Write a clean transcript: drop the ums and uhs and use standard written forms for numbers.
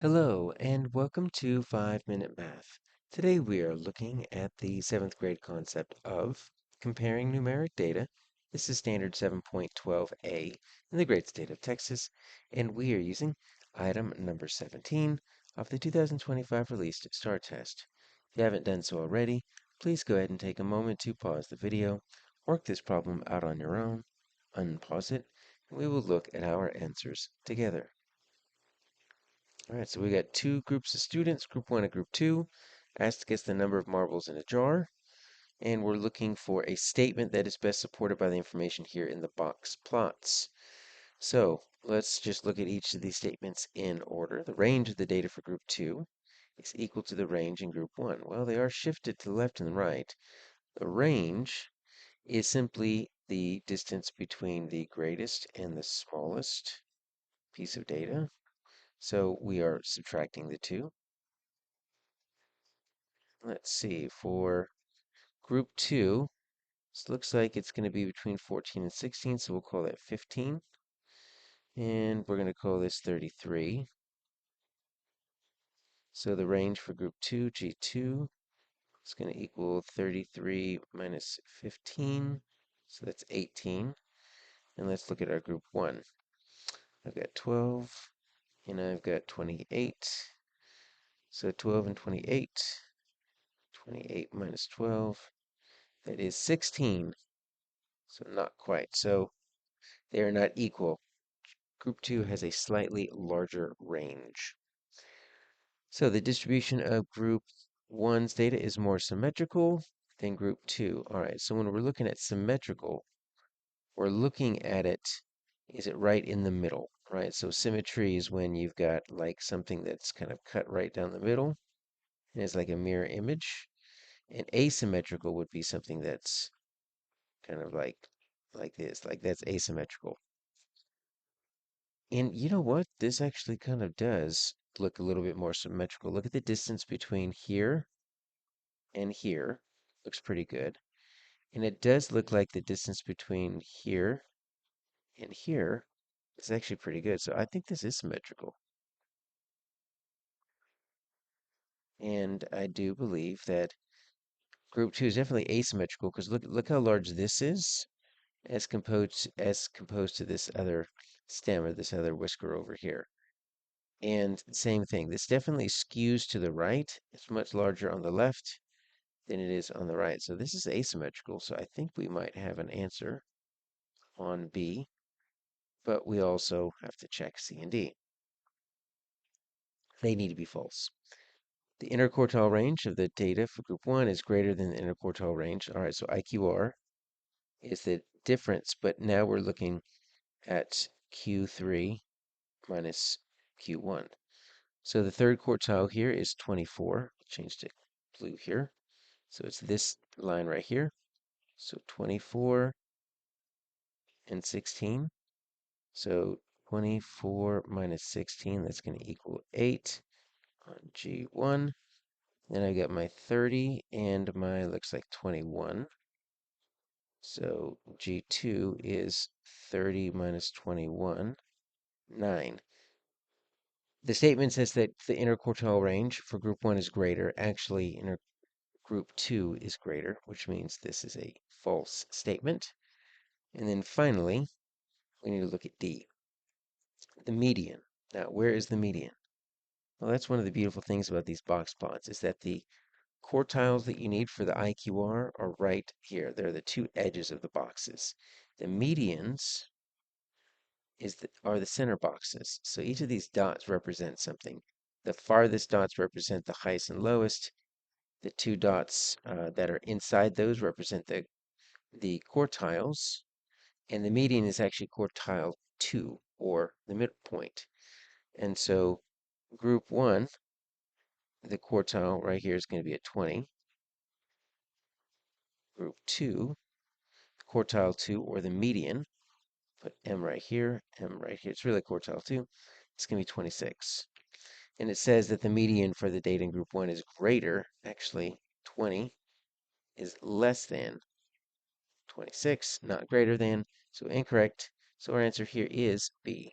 Hello, and welcome to 5 Minute Math. Today we are looking at the 7th grade concept of comparing numeric data. This is standard 7.12a in the great state of Texas, and we are using item number 17 of the 2025 released STAAR test. If you haven't done so already, please go ahead and take a moment to pause the video, work this problem out on your own, unpause it, and we will look at our answers together. All right, so we got two groups of students, group one and group two, asked to guess the number of marbles in a jar, and we're looking for a statement that is best supported by the information here in the box plots. So let's just look at each of these statements in order. The range of the data for group two is equal to the range in group one. Well, they are shifted to the left and the right. The range is simply the distance between the greatest and the smallest piece of data. So we are subtracting the two. Let's see, for group two, this looks like it's going to be between 14 and 16, so we'll call that 15. And we're going to call this 33. So the range for group 2, G2, is going to equal 33 minus 15. So that's 18. And let's look at our group 1. I've got 12, and I've got 28. So 12 and 28. 28 minus 12, that is 16. So not quite. So they are not equal. Group 2 has a slightly larger range. So the distribution of Group 1's data is more symmetrical than Group 2. All right, so when we're looking at symmetrical, we're looking at it, is it right in the middle, right? So symmetry is when you've got like something that's kind of cut right down the middle, and it's like a mirror image. And asymmetrical would be something that's kind of like this, like that's asymmetrical. And you know what? This actually kind of does look a little bit more symmetrical. Look at the distance between here and here. Looks pretty good. And it does look like the distance between here and here is actually pretty good. So I think this is symmetrical. And I do believe that group 2 is definitely asymmetrical because look how large this is as composed to this other stem or this other whisker over here. And same thing, this definitely skews to the right. It's much larger on the left than it is on the right. So this is asymmetrical. So I think we might have an answer on B, but we also have to check C and D. They need to be false. The interquartile range of the data for group 1 is greater than the interquartile range. All right, so IQR is the difference, but now we're looking at Q3 minus Q1. So the third quartile here is 24. I'll change to blue here. So it's this line right here. So 24 and 16. So 24 minus 16, that's going to equal 8 on G1. Then I got my 30 and my, looks like 21. So G2 is 30 minus 21, 9. The statement says that the interquartile range for group 1 is greater. Actually, group 2 is greater, which means this is a false statement. And then finally, we need to look at D, the median. Now, where is the median? Well, that's one of the beautiful things about these box plots is that the quartiles that you need for the IQR are right here. They're the two edges of the boxes. The medians are the center boxes. So each of these dots represents something. The farthest dots represent the highest and lowest. The two dots that are inside those represent the quartiles. And the median is actually quartile 2, or the midpoint. And so group 1, the quartile right here is going to be at 20. Group 2, quartile 2, or the median, put M right here, M right here. It's really quartile 2. It's going to be 26. And it says that the median for the data in group 1 is greater. Actually, 20 is less than 26, not greater than. So incorrect. So our answer here is B.